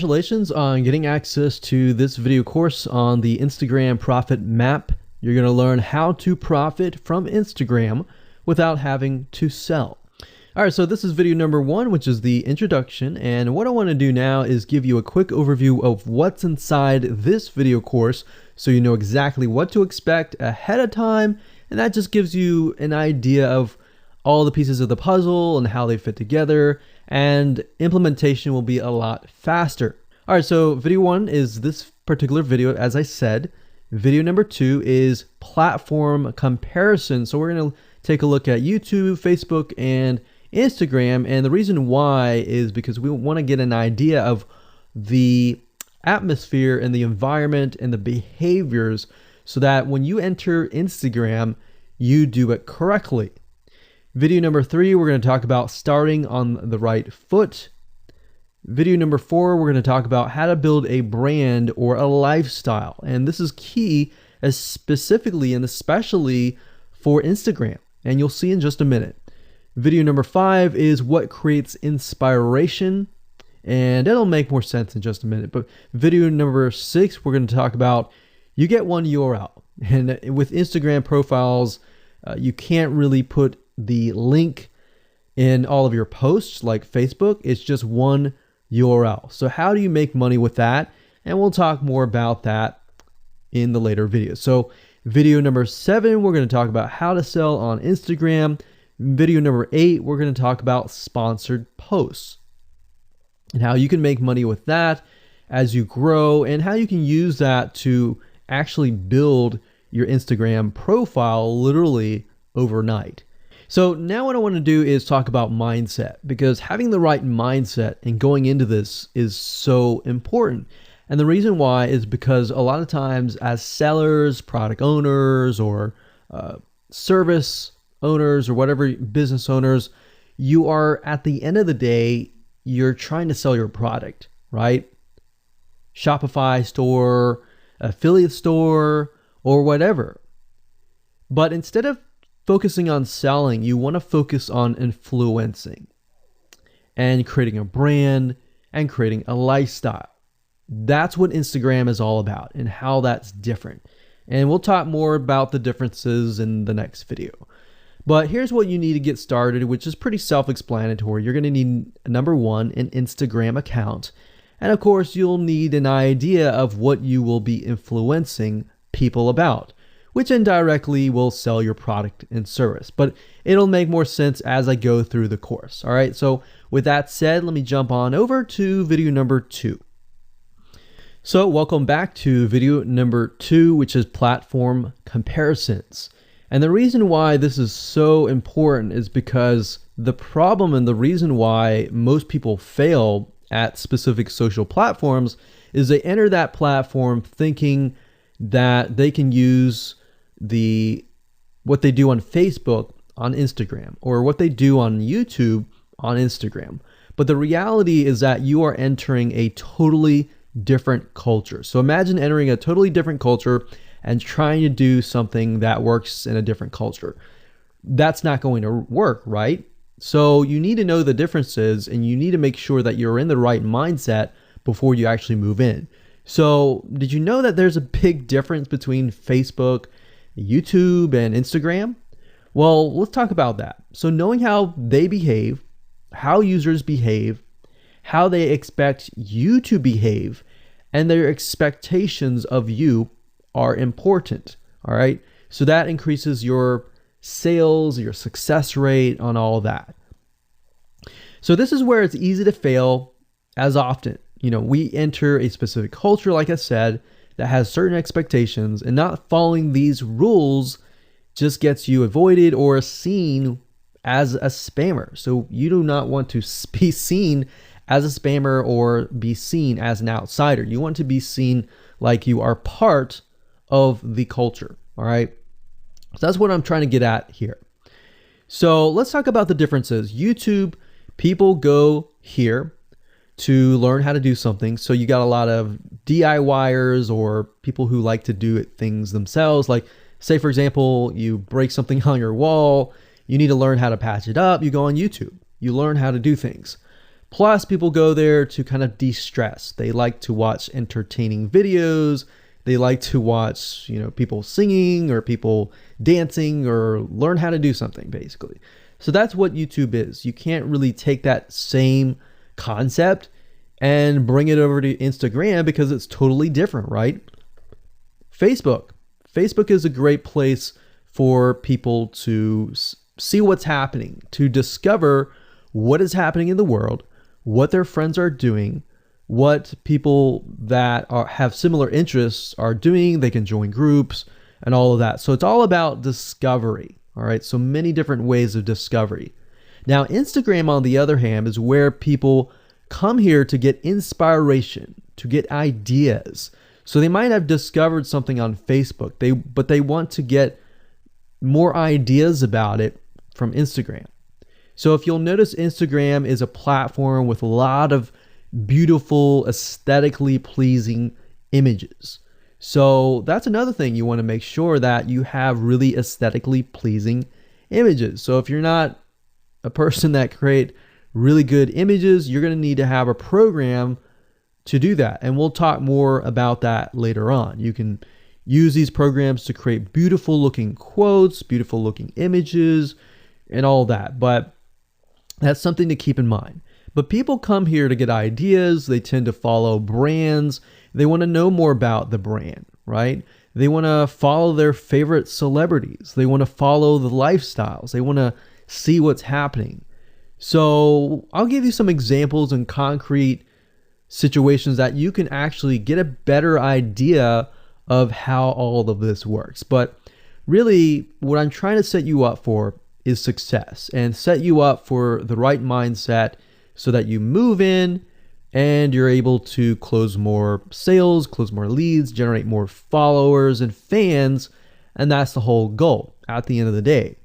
Congratulations on getting access to this video course on the Instagram Profit Map. You're going to learn how to profit from Instagram without having to sell. All right, so this is video number 1, which is the introduction. And what I want to do now is give you a quick overview of what's inside this video course so you know exactly what to expect ahead of time. And that just gives you an idea of all the pieces of the puzzle and how they fit together, and implementation will be a lot faster. All right, so video 1 is this particular video, as I said. Video number 2 is platform comparison. So we're going to take a look at YouTube, Facebook, and Instagram. And the reason why is because we want to get an idea of the atmosphere and the environment and the behaviors so that when you enter Instagram, you do it correctly. Video number 3, we're going to talk about starting on the right foot. Video number 4, we're going to talk about how to build a brand or a lifestyle. And this is key, as specifically and especially for Instagram. And you'll see in just a minute. Video number 5 is what creates inspiration. And it'll make more sense in just a minute. But video number 6, we're going to talk about you get one URL. And with Instagram profiles, you can't really put the link in all of your posts like Facebook. It's just one URL. So how do you make money with that? And we'll talk more about that in the later videos. So video number 7, we're going to talk about how to sell on Instagram. Video number 8, we're going to talk about sponsored posts and how you can make money with that as you grow, and how you can use that to actually build your Instagram profile literally overnight. So now what I want to do is talk about mindset, because having the right mindset and going into this is so important. And the reason why is because a lot of times as sellers, product owners, or service owners, or whatever, business owners, you are, at the end of the day, you're trying to sell your product, right? Shopify store, affiliate store, or whatever. But instead of focusing on selling, you want to focus on influencing and creating a brand and creating a lifestyle. That's what Instagram is all about and how that's different. And we'll talk more about the differences in the next video. But here's what you need to get started, which is pretty self-explanatory. You're going to need, number 1, an Instagram account. And of course, you'll need an idea of what you will be influencing people about, which indirectly will sell your product and service. But it'll make more sense as I go through the course. All right, so with that said, let me jump on over to video number 2. So welcome back to video number 2, which is platform comparisons. And the reason why this is so important is because the problem and the reason why most people fail at specific social platforms is they enter that platform thinking that they can use what they do on Facebook on Instagram, or what they do on YouTube on Instagram. But the reality is that you are entering a totally different culture. So imagine entering a totally different culture and trying to do something that works in a different culture. That's not going to work, right? So you need to know the differences, and you need to make sure that you're in the right mindset before you actually move in. So did you know that there's a big difference between Facebook, YouTube, and Instagram? Well, let's talk about that. So knowing how they behave, how users behave, how they expect you to behave, and their expectations of you are important. All right. So that increases your sales, your success rate on all of that. So this is where it's easy to fail as often. You know, we enter a specific culture, like I said, that has certain expectations, and not following these rules just gets you avoided or seen as a spammer. So you do not want to be seen as a spammer or be seen as an outsider. You want to be seen like you are part of the culture. All right. So that's what I'm trying to get at here. So let's talk about the differences. YouTube, people go here to learn how to do something. So you got a lot of DIYers, or people who like to do things themselves. Like, say, for example, you break something on your wall, you need to learn how to patch it up. You go on YouTube, you learn how to do things. Plus, people go there to kind of de-stress. They like to watch entertaining videos. They like to watch, people singing or people dancing or learn how to do something, basically. So that's what YouTube is. You can't really take that same concept and bring it over to Instagram because it's totally different, right? Facebook is a great place for people to see what's happening, to discover what is happening in the world, what their friends are doing, what people that have similar interests are doing. They can join groups and all of that. So it's all about discovery. All right. So many different ways of discovery. Now, Instagram, on the other hand, is where people come here to get inspiration, to get ideas. So they might have discovered something on Facebook, but they want to get more ideas about it from Instagram. So if you'll notice, Instagram is a platform with a lot of beautiful, aesthetically pleasing images. So that's another thing. You want to make sure that you have really aesthetically pleasing images. So if you're not a person that create really good images, you're going to need to have a program to do that. And we'll talk more about that later on. You can use these programs to create beautiful looking quotes, beautiful looking images, and all that. But that's something to keep in mind. But people come here to get ideas. They tend to follow brands. They want to know more about the brand, right? They want to follow their favorite celebrities. They want to follow the lifestyles. They want to see what's happening. So I'll give you some examples and concrete situations that you can actually get a better idea of how all of this works. But really, what I'm trying to set you up for is success, and set you up for the right mindset so that you move in and you're able to close more sales, close more leads, generate more followers and fans. And that's the whole goal at the end of the day.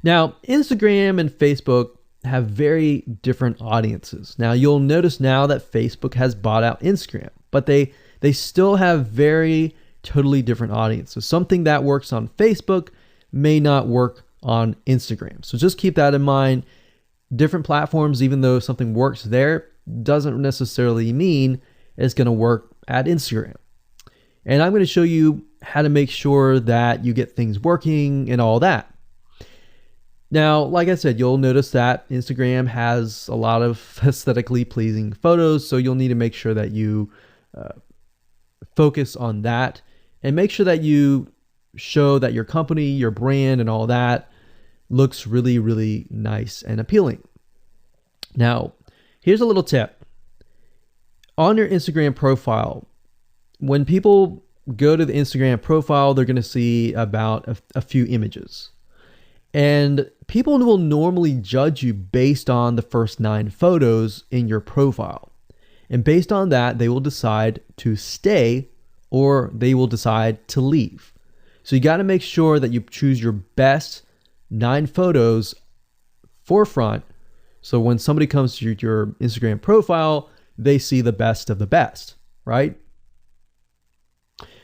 Now, Instagram and Facebook have very different audiences. Now, you'll notice now that Facebook has bought out Instagram, but they still have very totally different audiences. Something that works on Facebook may not work on Instagram. So just keep that in mind. Different platforms, even though something works there, doesn't necessarily mean it's going to work at Instagram. And I'm going to show you how to make sure that you get things working and all that. Now, like I said, you'll notice that Instagram has a lot of aesthetically pleasing photos, so you'll need to make sure that you focus on that and make sure that you show that your company, your brand, and all that looks really, really nice and appealing. Now, here's a little tip. On your Instagram profile, when people go to the Instagram profile, they're going to see about a few images. And people will normally judge you based on the first 9 photos in your profile. And based on that, they will decide to stay or they will decide to leave. So you got to make sure that you choose your best 9 photos forefront. So when somebody comes to your Instagram profile, they see the best of the best, right?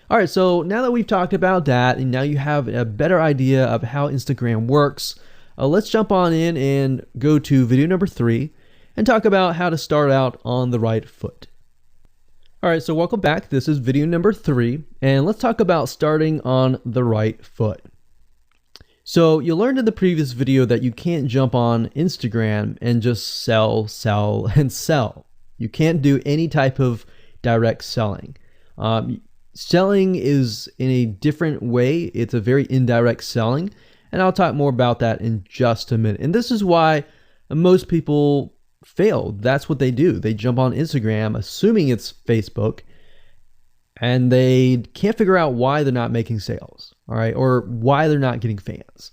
All right, so now that we've talked about that, and now you have a better idea of how Instagram works, let's jump on in and go to video number 3 and talk about how to start out on the right foot. All right, so welcome back. This is video number 3, and let's talk about starting on the right foot. So you learned in the previous video that you can't jump on Instagram and just sell, and sell. You can't do any type of direct selling. Selling is in a different way. It's a very indirect selling, and I'll talk more about that in just a minute. And this is why most people fail. That's what they do. They jump on Instagram assuming it's Facebook, and they can't figure out why they're not making sales, all right, or why they're not getting fans.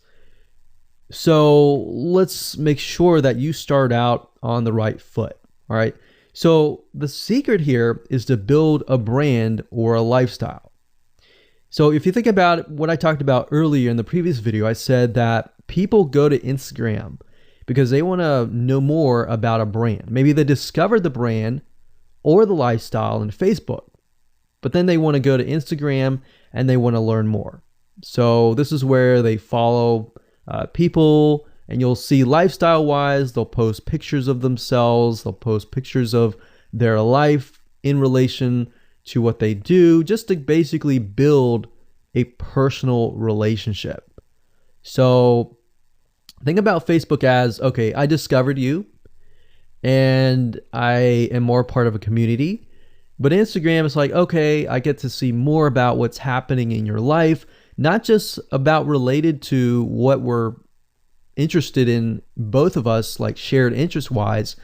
So let's make sure that you start out on the right foot, all right? So the secret here is to build a brand or a lifestyle. So if you think about what I talked about earlier in the previous video, I said that people go to Instagram because they want to know more about a brand. Maybe they discovered the brand or the lifestyle in Facebook, but then they want to go to Instagram and they want to learn more. So this is where they follow people and you'll see lifestyle wise, they'll post pictures of themselves, they'll post pictures of their life in relation to what they do, just to basically build a personal relationship. So think about Facebook as, okay, I discovered you and I am more part of a community. But Instagram is like, okay, I get to see more about what's happening in your life, not just about related to what we're interested in, both of us, like shared interest wise,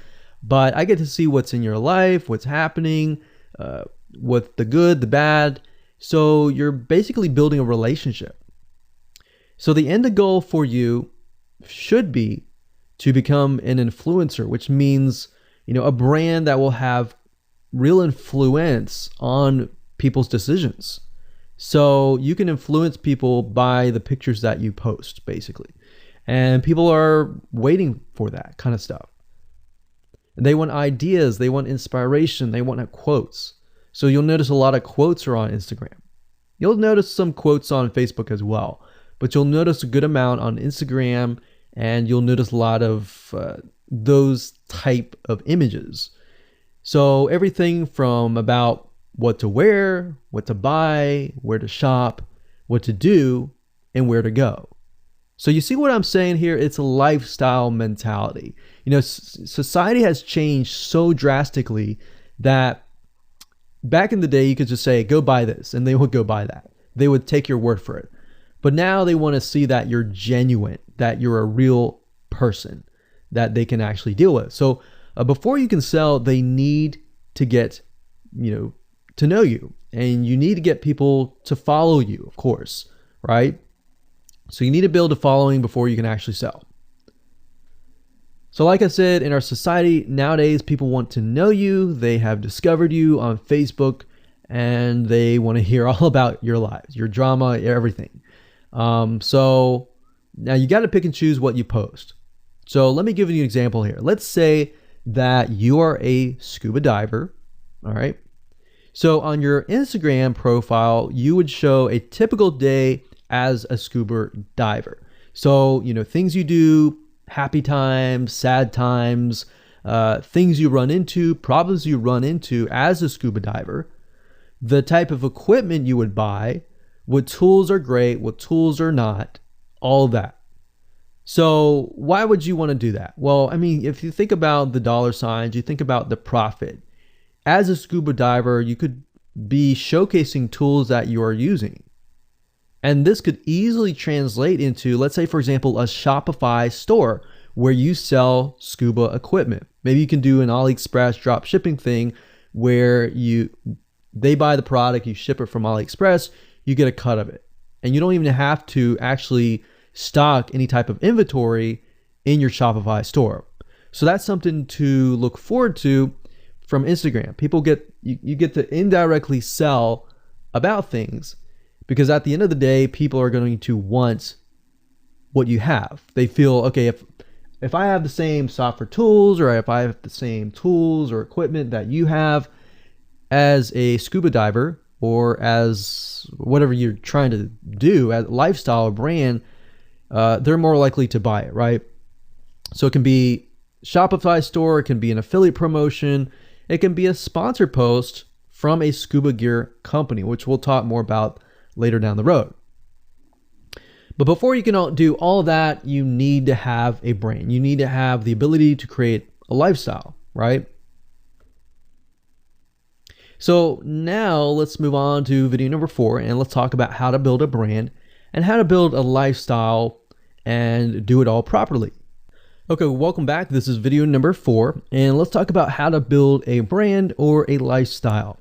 but I get to see what's in your life, what's happening, what the good, the bad. So you're basically building a relationship. So the end goal for you should be to become an influencer, which means, a brand that will have real influence on people's decisions. So you can influence people by the pictures that you post, basically. And people are waiting for that kind of stuff. They want ideas, they want inspiration, they want quotes. So you'll notice a lot of quotes are on Instagram. You'll notice some quotes on Facebook as well, but you'll notice a good amount on Instagram, and you'll notice a lot of those type of images. So everything from about what to wear, what to buy, where to shop, what to do, and where to go. So you see what I'm saying here? It's a lifestyle mentality. Society has changed so drastically that back in the day, you could just say, go buy this, and they would go buy that. They would take your word for it. But now they want to see that you're genuine, that you're a real person that they can actually deal with. So before you can sell, they need to get, to know you, and you need to get people to follow you, of course, right? So you need to build a following before you can actually sell. So like I said, in our society nowadays, people want to know you. They have discovered you on Facebook, and they want to hear all about your lives, your drama, everything. So now you got to pick and choose what you post. So let me give you an example here. Let's say that you are a scuba diver, all right? So on your Instagram profile, you would show a typical day as a scuba diver. So, things you do, happy times, sad times, things you run into, problems you run into as a scuba diver, the type of equipment you would buy, what tools are great, what tools are not, all that. So why would you want to do that? Well, if you think about the dollar signs, you think about the profit. As a scuba diver, you could be showcasing tools that you are using. And this could easily translate into, let's say, for example, a Shopify store where you sell scuba equipment. Maybe you can do an AliExpress drop shipping thing where they buy the product, you ship it from AliExpress, you get a cut of it. And you don't even have to actually stock any type of inventory in your Shopify store. So that's something to look forward to from Instagram. You get to indirectly sell about things, because at the end of the day, people are going to want what you have. They feel, okay, if I have the same software tools, or if I have the same tools or equipment that you have as a scuba diver, or as whatever you're trying to do as a lifestyle or brand, they're more likely to buy it, right? So it can be Shopify store, it can be an affiliate promotion, it can be a sponsored post from a scuba gear company, which we'll talk more about later down the road. But before you can do all of that, you need to have a brand. You need to have the ability to create a lifestyle, right? So now let's move on to video number 4, and let's talk about how to build a brand and how to build a lifestyle and do it all properly. Okay, welcome back. This is video number 4, and let's talk about how to build a brand or a lifestyle.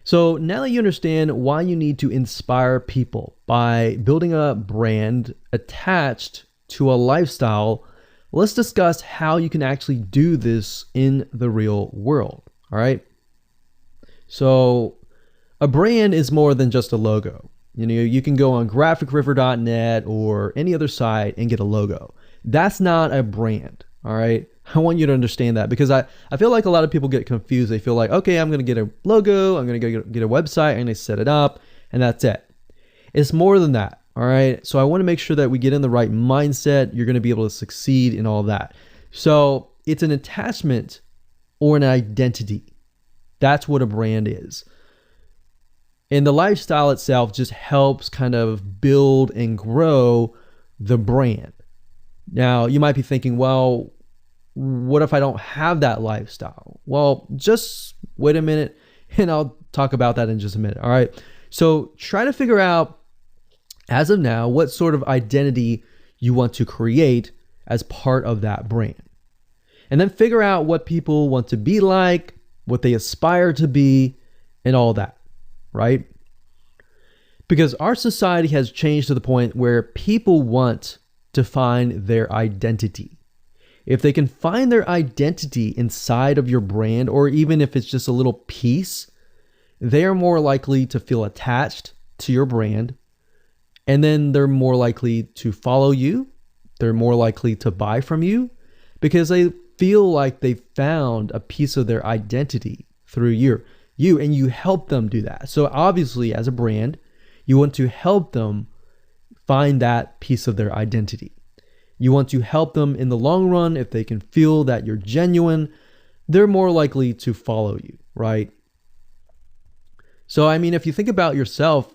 So now that you understand why you need to inspire people by building a brand attached to a lifestyle, let's discuss how you can actually do this in the real world. All right. So a brand is more than just a logo. You can go on graphicriver.net or any other site and get a logo. That's not a brand. All right. I want you to understand that, because I feel like a lot of people get confused. They feel like, okay, I'm going to get a logo, I'm going to get a website, I'm going to set it up, and that's it. It's more than that. All right. So I want to make sure that we get in the right mindset. You're going to be able to succeed in all of that. So it's an attachment or an identity. That's what a brand is. And the lifestyle itself just helps kind of build and grow the brand. Now, you might be thinking, well, what if I don't have that lifestyle? Well, just wait a minute and I'll talk about that in just a minute. All right. So try to figure out, as of now, what sort of identity you want to create as part of that brand. And then figure out what people want to be like, what they aspire to be, and all that, right? Because our society has changed to the point where people want to find their identity. If they can find their identity inside of your brand, or even if it's just a little piece, they are more likely to feel attached to your brand. And then they're more likely to follow you. They're more likely to buy from you because they feel like they found a piece of their identity through you, and you help them do that. So obviously, as a brand, you want to help them find that piece of their identity. You want to help them in the long run. If they can feel that you're genuine, they're more likely to follow you, right? So, I mean, if you think about yourself,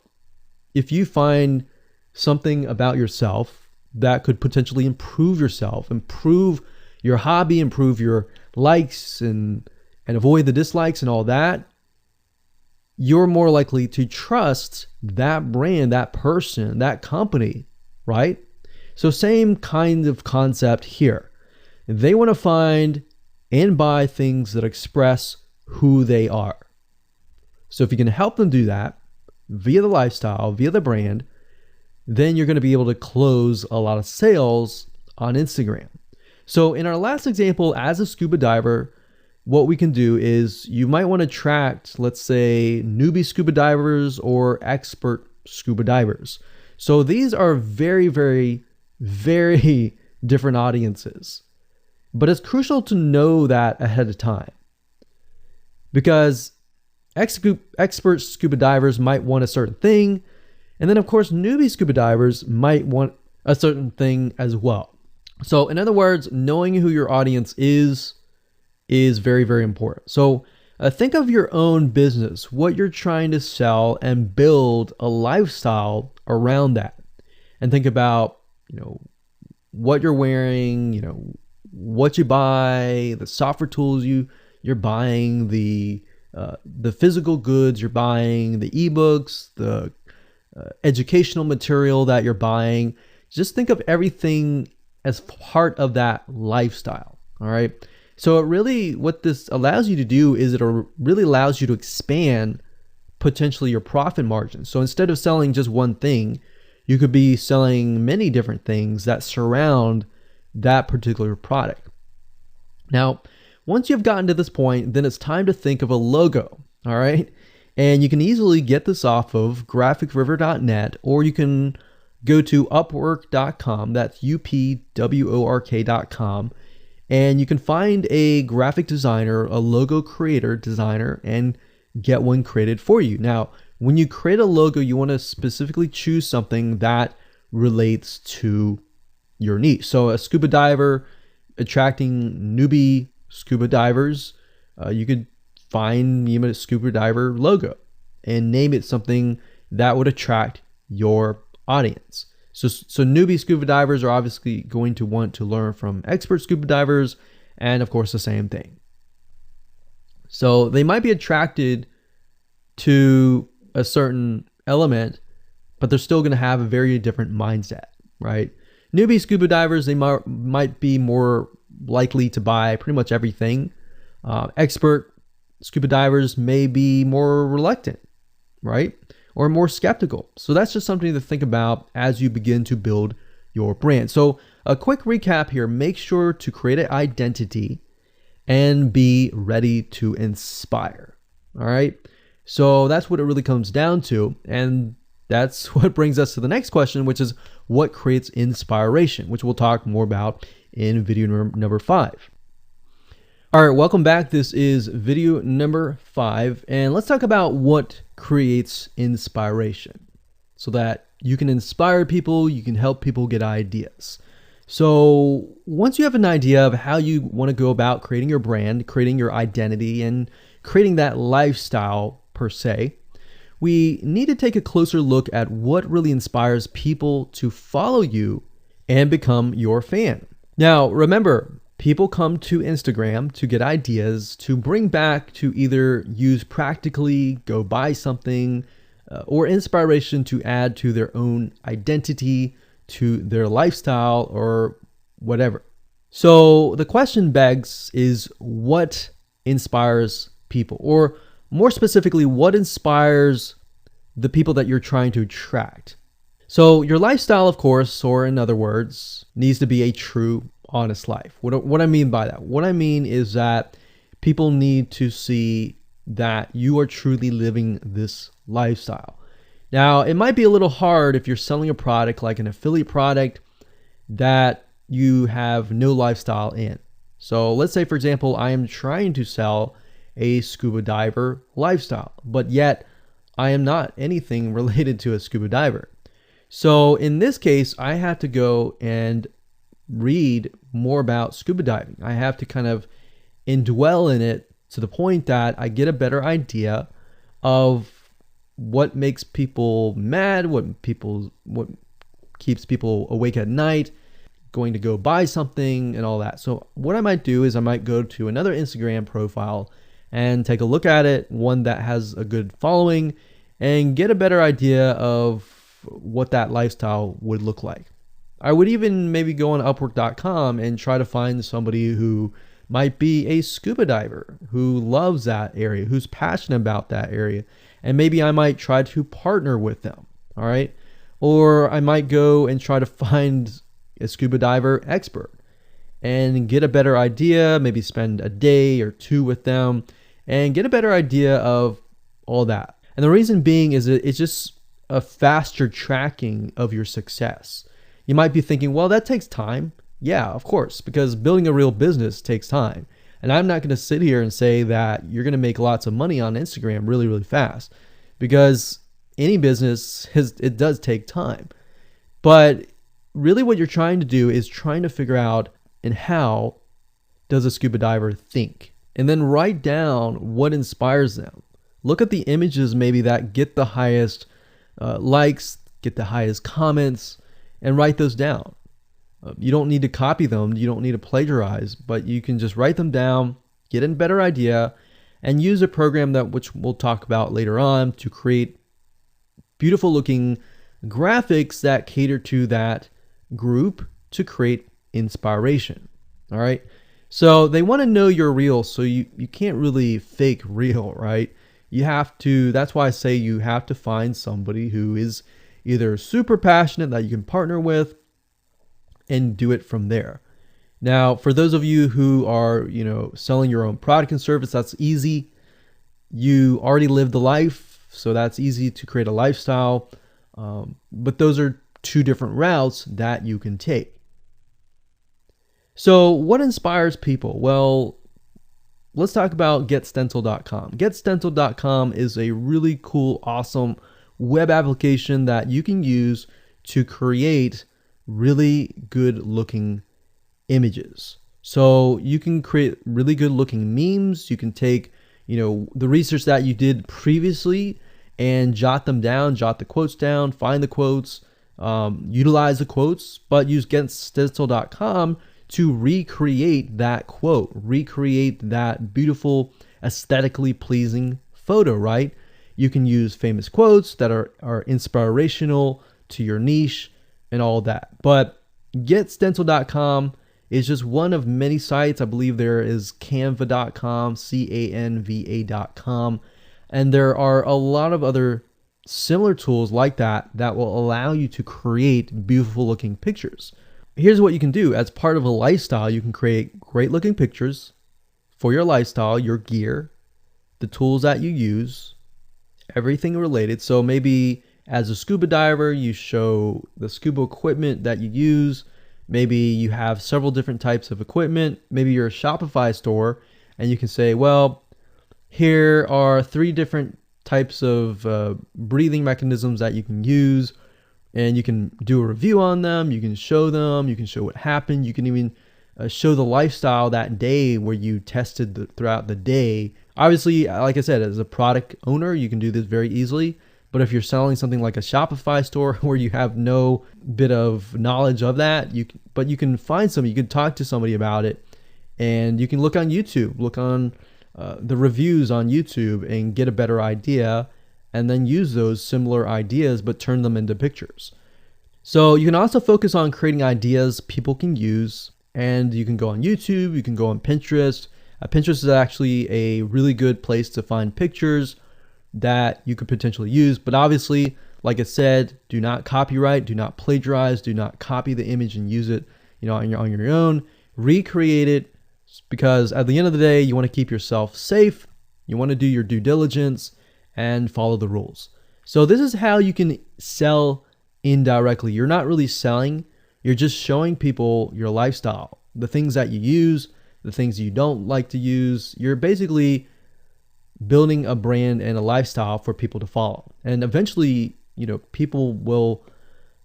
if you find something about yourself that could potentially improve yourself, improve your hobby, improve your likes, and avoid the dislikes and all that, you're more likely to trust that brand, that person, that company, right? So same kind of concept here. They want to find and buy things that express who they are. So if you can help them do that via the lifestyle, via the brand, then you're going to be able to close a lot of sales on Instagram. So in our last example, as a scuba diver, what we can do is you might want to attract, let's say, newbie scuba divers or expert scuba divers. So these are very, very, very different audiences. But it's crucial to know that ahead of time, because expert scuba divers might want a certain thing. And then, of course, newbie scuba divers might want a certain thing as well. So in other words, knowing who your audience is very, very important. So think of your own business, what you're trying to sell, and build a lifestyle around that. And think about, what you're wearing, what you buy, the software tools you're buying, the physical goods you're buying, the ebooks, the educational material that you're buying. Just think of everything as part of that lifestyle. All right. So what this allows you to do is it really allows you to expand potentially your profit margin. So instead of selling just one thing, you could be selling many different things that surround that particular product. Now, once you've gotten to this point, then it's time to think of a logo. All right. And you can easily get this off of graphicriver.net, or you can go to upwork.com. That's upwork.com. And you can find a graphic designer, a logo creator designer, and get one created for you. Now, when you create a logo, you want to specifically choose something that relates to your niche. So a scuba diver attracting newbie scuba divers, you could find a scuba diver logo and name it something that would attract your audience. So newbie scuba divers are obviously going to want to learn from expert scuba divers, and of course the same thing. So they might be attracted to a certain element, but they're still going to have a very different mindset, right? Newbie scuba divers, they might be more likely to buy pretty much everything. Expert scuba divers may be more reluctant, right? Or more skeptical. So that's just something to think about as you begin to build your brand. So a quick recap here: make sure to create an identity and be ready to inspire. All right. So that's what it really comes down to. And that's what brings us to the next question, which is what creates inspiration, which we'll talk more about in video number 5. All right, welcome back. This is video number 5, and let's talk about what creates inspiration so that you can inspire people, you can help people get ideas. So once you have an idea of how you want to go about creating your brand, creating your identity, and creating that lifestyle per se, we need to take a closer look at what really inspires people to follow you and become your fan. Now, remember, people come to Instagram to get ideas to bring back to either use practically, go buy something, or inspiration to add to their own identity, to their lifestyle, or whatever. So the question begs is, what inspires people? Or more specifically, what inspires the people that you're trying to attract? So your lifestyle, of course, or in other words, needs to be a true, honest life. What I mean by that? What I mean is that people need to see that you are truly living this lifestyle. Now, it might be a little hard if you're selling a product like an affiliate product that you have no lifestyle in. So let's say, for example, I am trying to sell a scuba diver lifestyle, but yet I am not anything related to a scuba diver. So in this case, I have to go and read more about scuba diving. I have to kind of indwell in it to the point that I get a better idea of what makes people mad, what keeps people awake at night, going to go buy something and all that. So what I might do is I might go to another Instagram profile and take a look at it, one that has a good following, and get a better idea of what that lifestyle would look like. I would even maybe go on upwork.com and try to find somebody who might be a scuba diver, who loves that area, who's passionate about that area. And maybe I might try to partner with them, all right? Or I might go and try to find a scuba diver expert and get a better idea, maybe spend a day or two with them and get a better idea of all that. And the reason being is that it's just a faster tracking of your success. You might be thinking, well, that takes time. Yeah, of course, because building a real business takes time. And I'm not going to sit here and say that you're going to make lots of money on Instagram really, really fast, because any business, it does take time. But really what you're trying to do is trying to figure out, and how does a scuba diver think? And then write down what inspires them. Look at the images maybe that get the highest likes, get the highest comments, and write those down. You don't need to copy them. You don't need to plagiarize, but you can just write them down, get a better idea, and use a program which we'll talk about later on to create beautiful looking graphics that cater to that group to create inspiration. All right. So they want to know you're real. So you can't really fake real, right? You have to, that's why I say you have to find somebody who is either super passionate that you can partner with and do it from there. Now, for those of you who are, selling your own product and service, that's easy. You already live the life, so that's easy to create a lifestyle. But those are two different routes that you can take. So what inspires people? Well, let's talk about getstencil.com. Getstencil.com is a really cool, awesome web application that you can use to create really good looking images. So you can create really good looking memes. You can take, the research that you did previously and jot them down, jot the quotes down, find the quotes, utilize the quotes, but use getstencil.com to recreate that quote, recreate that beautiful, aesthetically pleasing photo, right? You can use famous quotes that are inspirational to your niche and all that. But getstencil.com is just one of many sites. I believe there is canva.com, canva.com, and there are a lot of other similar tools like that will allow you to create beautiful looking pictures. Here's what you can do. As part of a lifestyle, you can create great looking pictures for your lifestyle, your gear, the tools that you use, everything related. So maybe as a scuba diver, you show the scuba equipment that you use. Maybe you have several different types of equipment. Maybe you're a Shopify store and you can say, well, here are 3 different types of breathing mechanisms that you can use and you can do a review on them. You can show them, you can show what happened. You can even show the lifestyle that day where you tested throughout the day. Obviously, like I said, as a product owner, you can do this very easily. But if you're selling something like a Shopify store where you have no bit of knowledge of that, you can find somebody, you can talk to somebody about it, and you can look on YouTube, look on the reviews on YouTube and get a better idea, and then use those similar ideas but turn them into pictures. So you can also focus on creating ideas people can use, and you can go on YouTube, you can go on Pinterest. Pinterest is actually a really good place to find pictures that you could potentially use, but obviously, like I said, do not copyright, do not plagiarize, do not copy the image and use it, on your own. Recreate it, because at the end of the day, you want to keep yourself safe. You want to do your due diligence and follow the rules. So this is how you can sell indirectly. You're not really selling, you're just showing people your lifestyle, the things that you use, the things you don't like to use. You're basically building a brand and a lifestyle for people to follow. And eventually, people will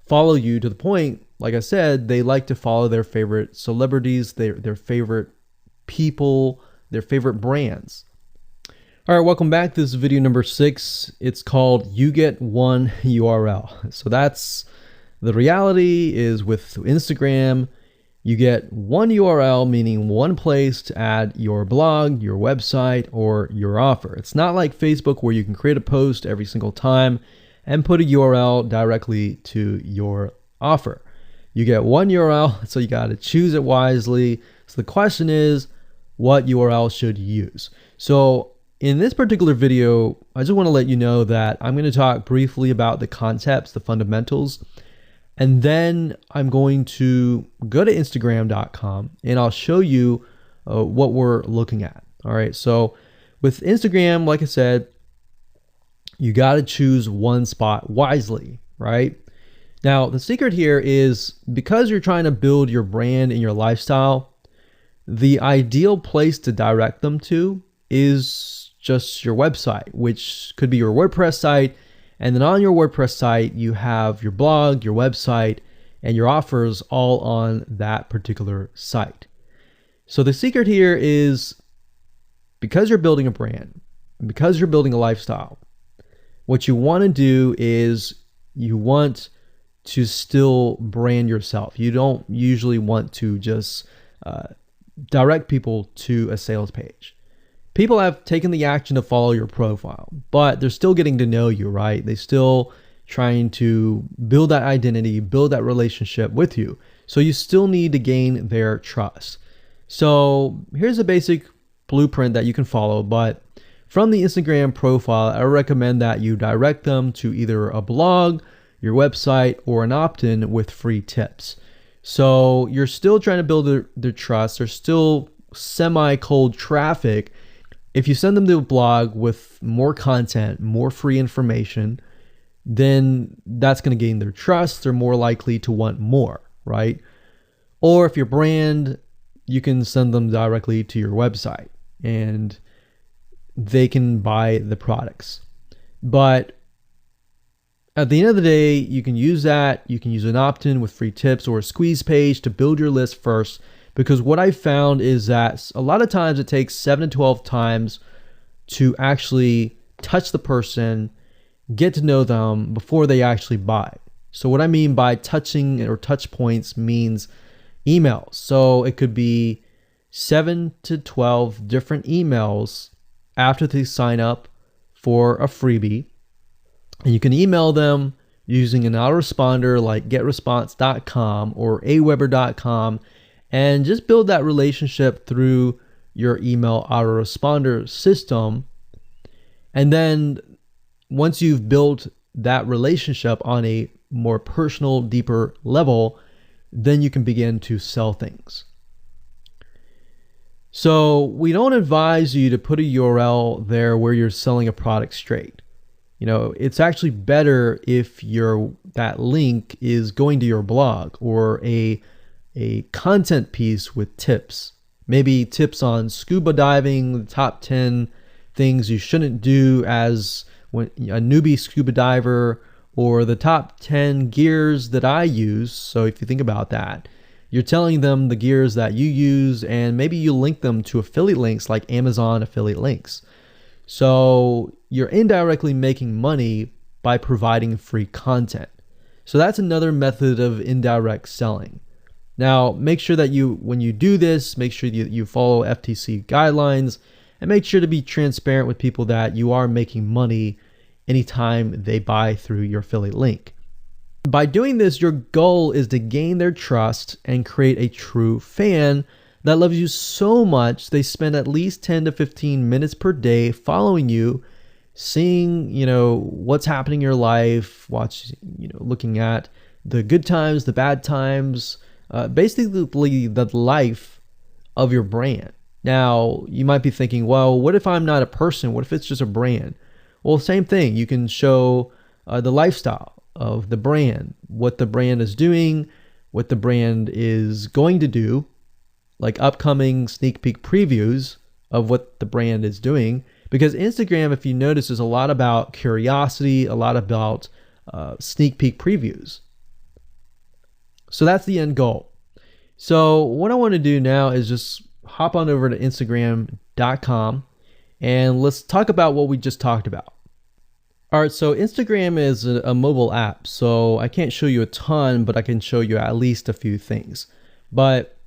follow you to the point, like I said, they like to follow their favorite celebrities, their favorite people, their favorite brands. All right, welcome back. This is video number 6. It's called You Get One URL. So that's the reality is with Instagram, you get one URL, meaning one place to add your blog, your website, or your offer. It's not like Facebook where you can create a post every single time and put a URL directly to your offer. You get one URL, so you got to choose it wisely. So the question is, what URL should you use? So in this particular video, I just want to let you know that I'm going to talk briefly about the concepts, the fundamentals, and then I'm going to go to Instagram.com and I'll show you what we're looking at. All right. So with Instagram, like I said, you got to choose one spot wisely, right? Now, the secret here is because you're trying to build your brand and your lifestyle, the ideal place to direct them to is just your website, which could be your WordPress site. And then on your WordPress site, you have your blog, your website, and your offers all on that particular site. So the secret here is because you're building a brand, because you're building a lifestyle, what you want to do is you want to still brand yourself. You don't usually want to just direct people to a sales page. People have taken the action to follow your profile, but they're still getting to know you, right? They're still trying to build that identity, build that relationship with you. So you still need to gain their trust. So here's a basic blueprint that you can follow, but from the Instagram profile, I recommend that you direct them to either a blog, your website, or an opt-in with free tips. So you're still trying to build their trust. They're still semi-cold traffic. If you send them to a blog with more content, more free information, then that's going to gain their trust. They're more likely to want more, right? Or if your brand, you can send them directly to your website and they can buy the products. But at the end of the day, you can use that. You can use an opt-in with free tips or a squeeze page to build your list first. Because what I found is that a lot of times it takes 7 to 12 times to actually touch the person, get to know them before they actually buy. So what I mean by touching or touch points means emails. So it could be 7 to 12 different emails after they sign up for a freebie. And you can email them using an autoresponder like getresponse.com or aweber.com. And just build that relationship through your email autoresponder system. And then once you've built that relationship on a more personal, deeper level, then you can begin to sell things. So we don't advise you to put a URL there where you're selling a product straight. It's actually better if that link is going to your blog or a content piece with tips, maybe tips on scuba diving, the top 10 things you shouldn't do as a newbie scuba diver, or the top 10 gears that I use. So if you think about that, you're telling them the gears that you use, and maybe you link them to affiliate links like Amazon affiliate links. So you're indirectly making money by providing free content. So that's another method of indirect selling. Now, make sure that when you do this, make sure you follow FTC guidelines, and make sure to be transparent with people that you are making money anytime they buy through your affiliate link. By doing this, your goal is to gain their trust and create a true fan that loves you so much they spend at least 10 to 15 minutes per day following you, seeing, what's happening in your life, looking at the good times, the bad times, basically the life of your brand. Now, you might be thinking, well, what if I'm not a person? What if it's just a brand? Well, same thing. You can show the lifestyle of the brand, what the brand is doing, what the brand is going to do, like upcoming sneak peek previews of what the brand is doing. Because Instagram, if you notice, is a lot about curiosity, a lot about sneak peek previews. So that's the end goal. So what I want to do now is just hop on over to Instagram.com and let's talk about what we just talked about. All right, so Instagram is a mobile app, so I can't show you a ton, but I can show you at least a few things. But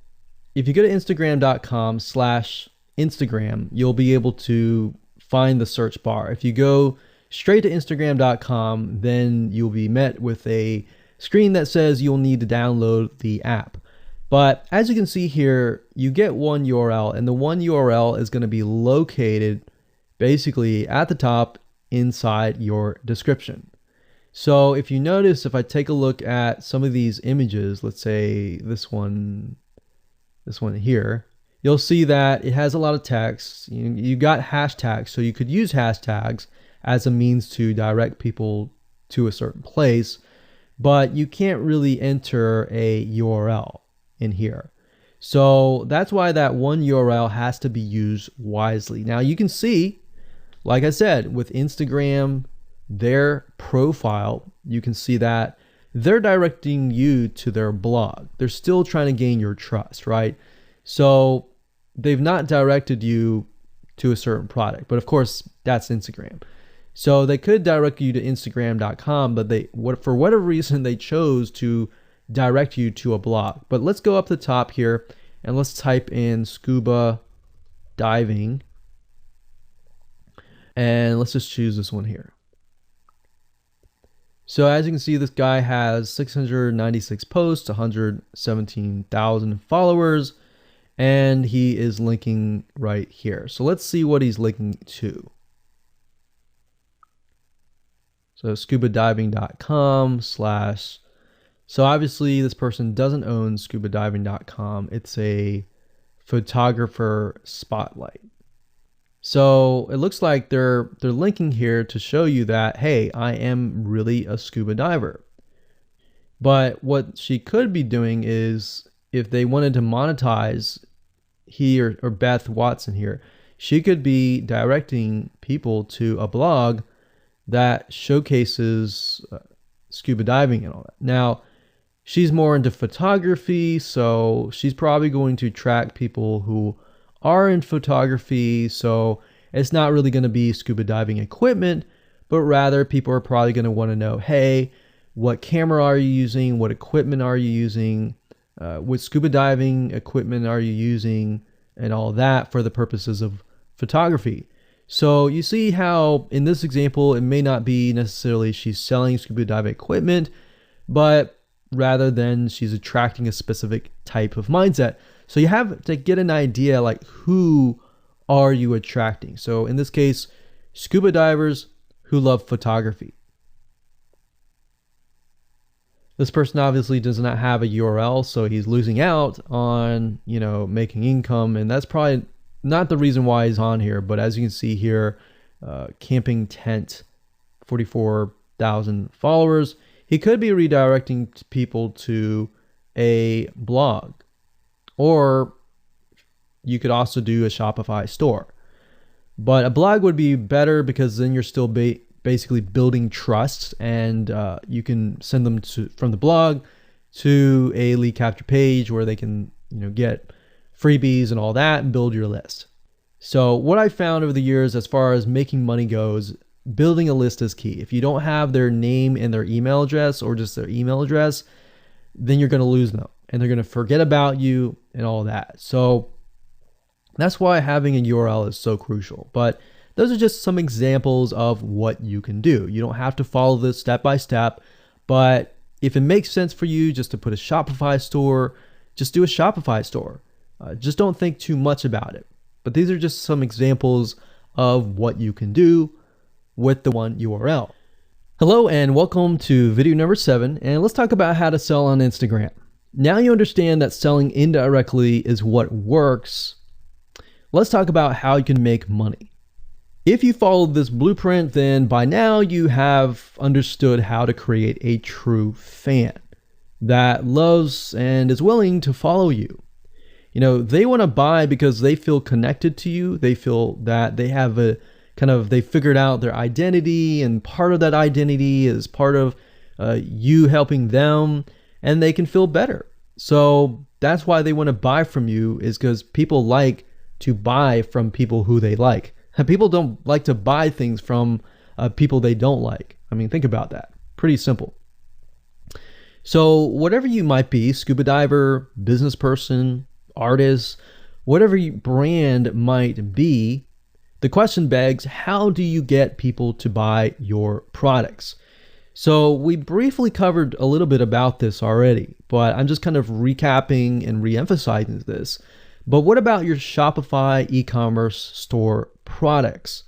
if you go to Instagram.com/Instagram, you'll be able to find the search bar. If you go straight to Instagram.com, then you'll be met with a screen that says you'll need to download the app. But as you can see here, you get one URL, and the one URL is going to be located basically at the top inside your description. So if you notice, if I take a look at some of these images, let's say this one here, you'll see that it has a lot of text. You got hashtags, so you could use hashtags as a means to direct people to a certain place, but you can't really enter a URL in here. So that's why that one URL has to be used wisely. Now you can see, like I said, with Instagram, their profile, you can see that they're directing you to their blog. They're still trying to gain your trust, right? So they've not directed you to a certain product, but of course that's Instagram. So they could direct you to Instagram.com, but for whatever reason, they chose to direct you to a blog. But let's go up the top here and let's type in scuba diving. And let's just choose this one here. So as you can see, this guy has 696 posts, 117,000 followers, and he is linking right here. So let's see what he's linking to. So scubadiving.com/. So obviously this person doesn't own scubadiving.com. It's a photographer spotlight. So it looks like they're linking here to show you that, hey, I am really a scuba diver. But what she could be doing is, if they wanted to monetize he or Beth Watson here, she could be directing people to a blog that showcases scuba diving and all that. Now, she's more into photography, so she's probably going to attract people who are in photography. So it's not really going to be scuba diving equipment, but rather people are probably going to want to know, hey, what camera are you using? What equipment are you using? What scuba diving equipment are you using? And all that for the purposes of photography. So you see how in this example, it may not be necessarily she's selling scuba diving equipment, but rather than she's attracting a specific type of mindset. So you have to get an idea, like, who are you attracting? So in this case, scuba divers who love photography. This person obviously does not have a URL, so he's losing out on, making income, and that's probably not the reason why he's on here. But as you can see here, camping tent, 44,000 followers. He could be redirecting people to a blog, or you could also do a Shopify store. But a blog would be better because then you're still basically building trust, and you can send them from the blog to a lead capture page where they can, get freebies and all that and build your list. So what I found over the years as far as making money goes, building a list is key. If you don't have their name and their email address, or just their email address, then you're going to lose them and they're going to forget about you and all that. So that's why having a URL is so crucial. But those are just some examples of what you can do. You don't have to follow this step by step, but if it makes sense for you just to put a Shopify store, just do a Shopify store. Just don't think too much about it. But these are just some examples of what you can do with the one URL. Hello and welcome to video number 7, and let's talk about how to sell on Instagram. Now you understand that selling indirectly is what works. Let's talk about how you can make money. If you followed this blueprint, then by now you have understood how to create a true fan that loves and is willing to follow you. They want to buy because they feel connected to you. They feel that they have they figured out their identity, and part of that identity is part of you helping them, and they can feel better. So that's why they want to buy from you, is because people like to buy from people who they like. And people don't like to buy things from people they don't like. I mean, think about that. Pretty simple. So whatever you might be, scuba diver, business person, artist, whatever your brand might be, the question begs, how do you get people to buy your products? So we briefly covered a little bit about this already, but I'm just kind of recapping and re-emphasizing this. But what about your Shopify e-commerce store products?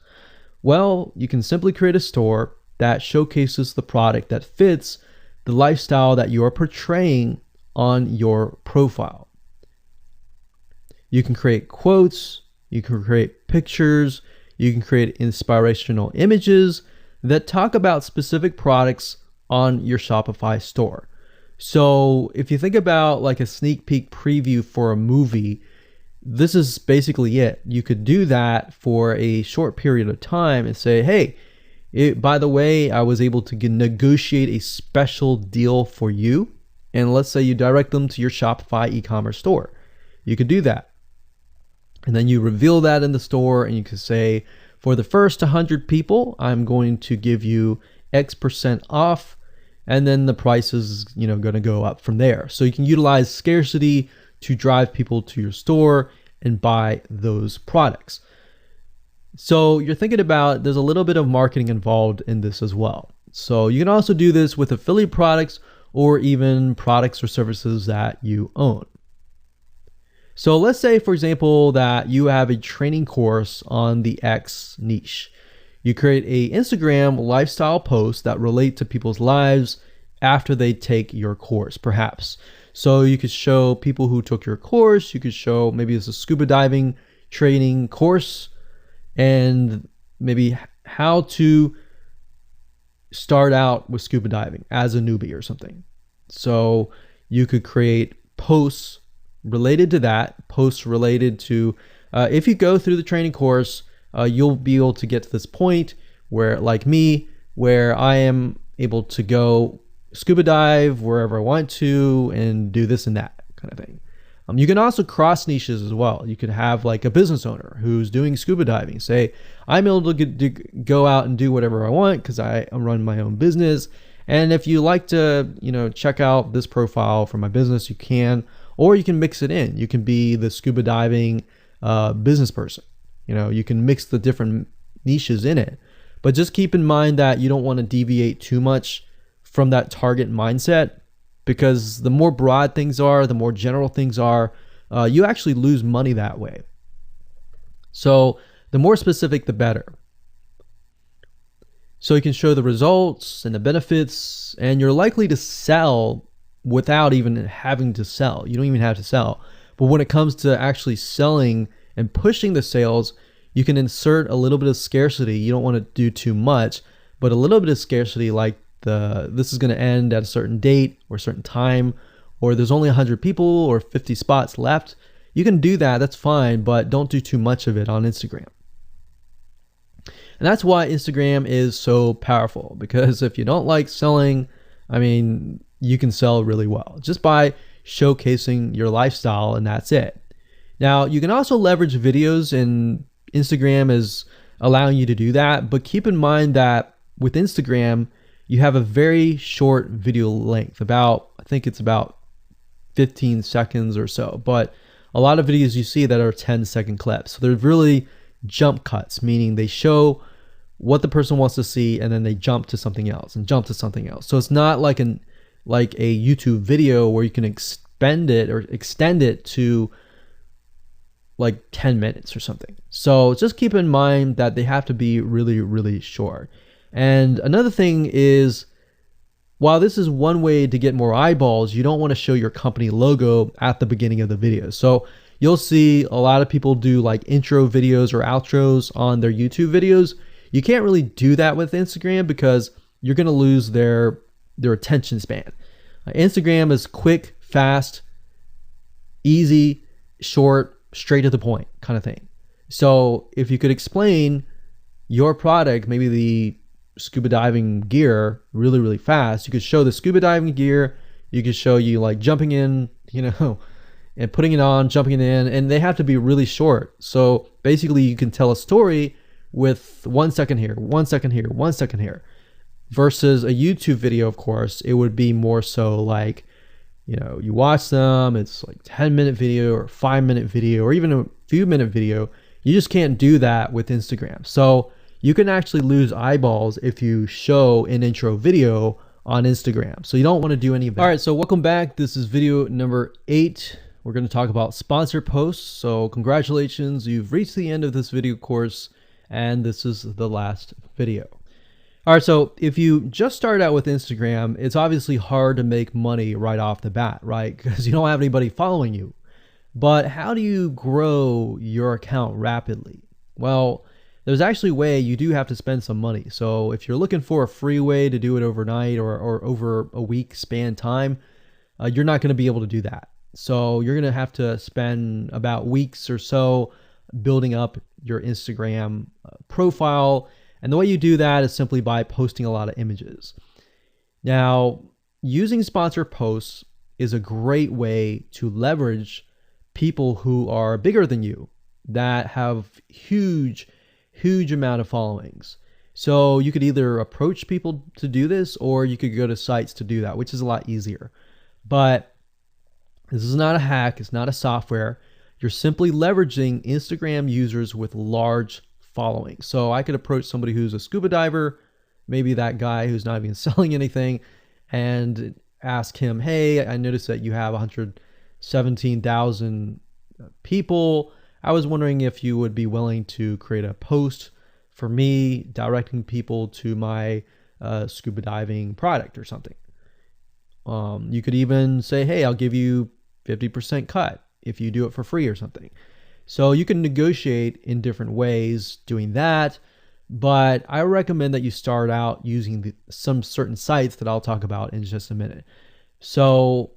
Well, you can simply create a store that showcases the product that fits the lifestyle that you're portraying on your profile. You can create quotes, you can create pictures, you can create inspirational images that talk about specific products on your Shopify store. So if you think about like a sneak peek preview for a movie, this is basically it. You could do that for a short period of time and say, hey, by the way, I was able to negotiate a special deal for you. And let's say you direct them to your Shopify e-commerce store. You could do that. And then you reveal that in the store, and you can say, for the first 100 people, I'm going to give you X% off. And then the price is, going to go up from there. So you can utilize scarcity to drive people to your store and buy those products. So you're thinking about, there's a little bit of marketing involved in this as well. So you can also do this with affiliate products or even products or services that you own. So let's say, for example, that you have a training course on the X niche. You create a Instagram lifestyle post that relate to people's lives after they take your course, perhaps. So you could show people who took your course, you could show maybe it's a scuba diving training course, and maybe how to start out with scuba diving as a newbie or something. So you could create posts related to that, posts related to, if you go through the training course, you'll be able to get to this point where, like me, where I am able to go scuba dive wherever I want to and do this and that kind of thing. You can also cross niches as well. You could have like a business owner who's doing scuba diving. Say, I'm able to go out and do whatever I want because I run my own business. And if you like to, check out this profile for my business, you can, or you can mix it in. You can be the scuba diving business person. You can mix the different niches in it. But just keep in mind that you don't want to deviate too much from that target mindset, because the more broad things are, the more general things are, you actually lose money that way. So the more specific, the better. So you can show the results and the benefits, and you're likely to sell without even having to sell. You don't even have to sell. But when it comes to actually selling and pushing the sales, you can insert a little bit of scarcity. You don't want to do too much, but a little bit of scarcity, like this is going to end at a certain date or a certain time, or there's only 100 people or 50 spots left. You can do that, that's fine, but don't do too much of it on Instagram. And that's why Instagram is so powerful, because if you don't like selling, I mean, you can sell really well just by showcasing your lifestyle, and that's it. Now, you can also leverage videos, and Instagram is allowing you to do that, but keep in mind that with Instagram, you have a very short video length, I think it's about 15 seconds or so, but a lot of videos you see that are 10-second clips. So they're really jump cuts, meaning they show what the person wants to see and then they jump to something else and jump to something else. So it's not like a YouTube video where you can extend it to like 10 minutes or something. So just keep in mind that they have to be really, really short. And another thing is, while this is one way to get more eyeballs, you don't want to show your company logo at the beginning of the video. So you'll see a lot of people do like intro videos or outros on their YouTube videos. You can't really do that with Instagram because you're going to lose their attention span. Instagram is quick, fast, easy, short, straight to the point kind of thing. So if you could explain your product, maybe the scuba diving gear, really, really fast, you could show the scuba diving gear, you could show you like jumping in, and putting it on, jumping it in, and they have to be really short. So basically you can tell a story with 1 second here, 1 second here, 1 second here, versus a YouTube video. Of course, it would be more so like, you watch them, it's like 10-minute video or 5-minute video or even a few minute video. You just can't do that with Instagram. So you can actually lose eyeballs if you show an intro video on Instagram. So you don't want to do any of that. All right, so welcome back. This is video number 8. We're going to talk about sponsored posts. So congratulations, you've reached the end of this video course, and this is the last video. All right, so if you just start out with Instagram, it's obviously hard to make money right off the bat, right? Because you don't have anybody following you. But how do you grow your account rapidly? Well, there's actually a way. You do have to spend some money. So if you're looking for a free way to do it overnight or over a week span time, you're not going to be able to do that. So you're going to have to spend about weeks or so building up your Instagram profile. And the way you do that is simply by posting a lot of images. Now, using sponsored posts is a great way to leverage people who are bigger than you, that have huge amount of followings. So you could either approach people to do this, or you could go to sites to do that, which is a lot easier. But this is not a hack. It's not a software. You're simply leveraging Instagram users with large followings. So I could approach somebody who's a scuba diver, maybe that guy who's not even selling anything, and ask him, hey, I noticed that you have 117,000 people. I was wondering if you would be willing to create a post for me directing people to my scuba diving product or something. You could even say, hey, I'll give you 50% cut if you do it for free or something. So you can negotiate in different ways doing that. But I recommend that you start out using some certain sites that I'll talk about in just a minute. So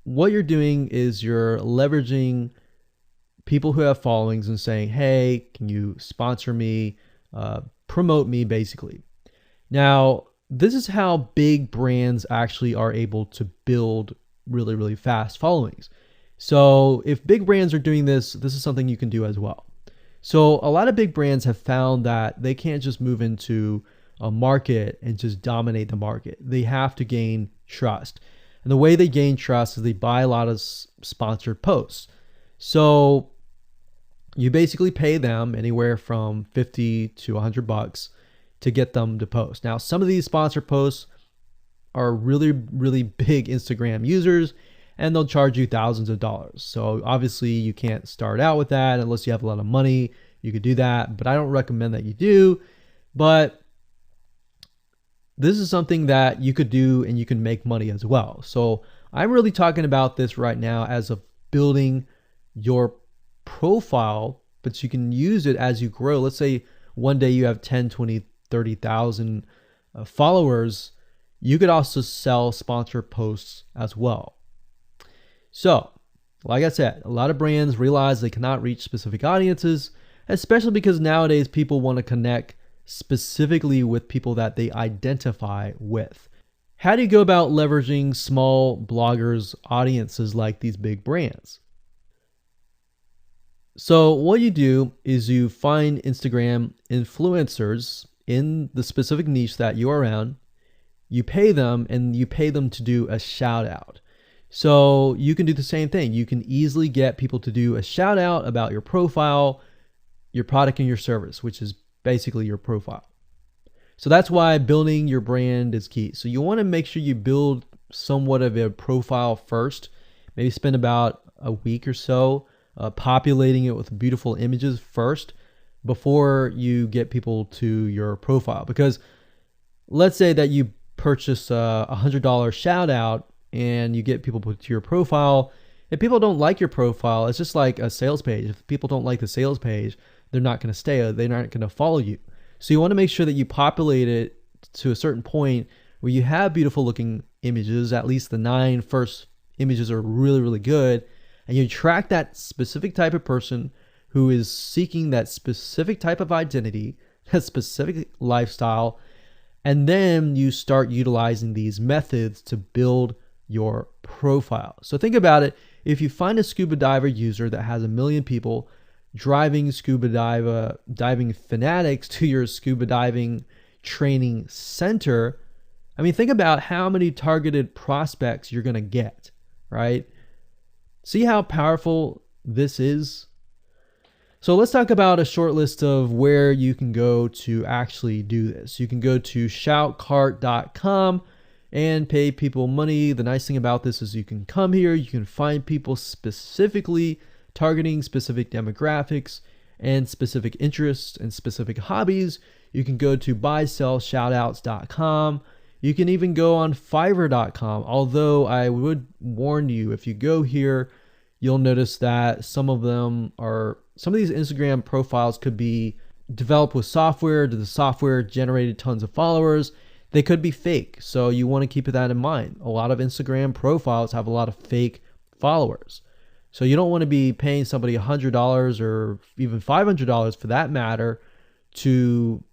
what you're doing is you're leveraging people who have followings and saying, hey, can you sponsor me, promote me, basically. Now, this is how big brands actually are able to build really, really fast followings. So if big brands are doing this, this is something you can do as well. So a lot of big brands have found that they can't just move into a market and just dominate the market. They have to gain trust. And the way they gain trust is they buy a lot of sponsored posts. So you basically pay them anywhere from $50 to $100 to get them to post. Now, some of these sponsored posts are really, really big Instagram users, and they'll charge you thousands of dollars. So obviously you can't start out with that unless you have a lot of money. You could do that, but I don't recommend that you do. But this is something that you could do and you can make money as well. So I'm really talking about this right now as of building your profile, but you can use it as you grow. Let's say one day you have 10, 20, 30,000 followers. You could also sell sponsored posts as well. So, like I said, a lot of brands realize they cannot reach specific audiences. especially because nowadays people want to connect specifically with people that they identify with. How do you go about leveraging small bloggers' audiences like these big brands? So what you do is you find Instagram influencers in the specific niche that you're around. You pay them, and you pay them to do a shout out. So you can do the same thing. You can easily get people to do a shout out about your profile, your product, and your service, which is basically your profile. So that's why building your brand is key. So you want to make sure you build somewhat of a profile first. Maybe spend about a week or so populating it with beautiful images first before you get people to your profile. Because let's say that you purchase a $100 shout out and you get people to your profile. If people don't like your profile, it's just like a sales page. If people don't like the sales page, they're not going to stay. They're not going to follow you. So you want to make sure that you populate it to a certain point where you have beautiful looking images. At least the 9 first images are really, really good. And you track that specific type of person who is seeking that specific type of identity, that specific lifestyle. And then you start utilizing these methods to build your profile. So think about it. If you find a scuba diver user that has 1 million people driving scuba diving fanatics to your scuba diving training center, I mean, think about how many targeted prospects you're going to get, right? See how powerful this is? So let's talk about a short list of where you can go to actually do this. You can go to shoutcart.com and pay people money. The nice thing about this is you can come here, you can find people specifically targeting specific demographics and specific interests and specific hobbies. You can go to buysellshoutouts.com. You can even go on fiverr.com. Although I would warn you, if you go here, you'll notice that some of these Instagram profiles could be developed with software. The software generated tons of followers. They could be fake. So you want to keep that in mind. A lot of Instagram profiles have a lot of fake followers. So you don't want to be paying somebody $100 or even $500 for that matter to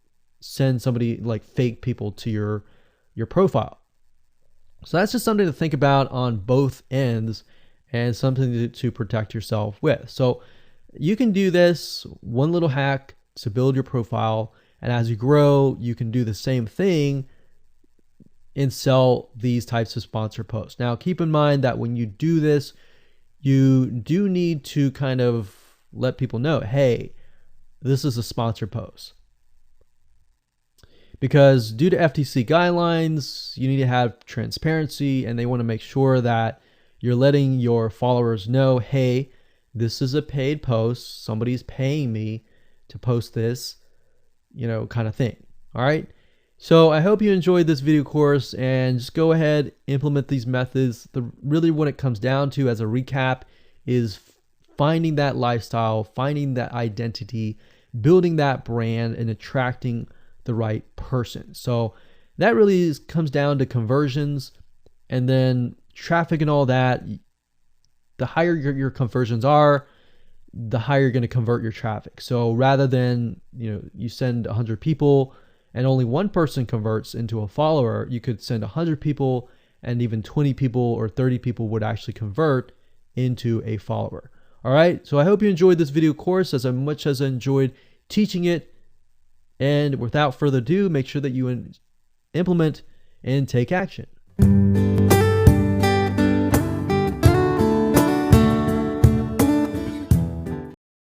send somebody like fake people to your profile. So that's just something to think about on both ends and something to protect yourself with. So you can do this one little hack to build your profile. And as you grow, you can do the same thing and sell these types of sponsor posts. Now, keep in mind that when you do this, you do need to kind of let people know, hey, this is a sponsor post. Because due to FTC guidelines, you need to have transparency, and they want to make sure that you're letting your followers know, hey, this is a paid post. Somebody's paying me to post this, kind of thing. All right. So I hope you enjoyed this video course, and just go ahead, implement these methods. Really what it comes down to as a recap is finding that lifestyle, finding that identity, building that brand, and attracting the right person. So that really comes down to conversions, and then traffic and all that. The higher your conversions are, the higher you're going to convert your traffic. So rather than, you send 100 people and only one person converts into a follower, you could send 100 people and even 20 people or 30 people would actually convert into a follower. All right. So I hope you enjoyed this video course as much as I enjoyed teaching it. And without further ado, make sure that you implement and take action.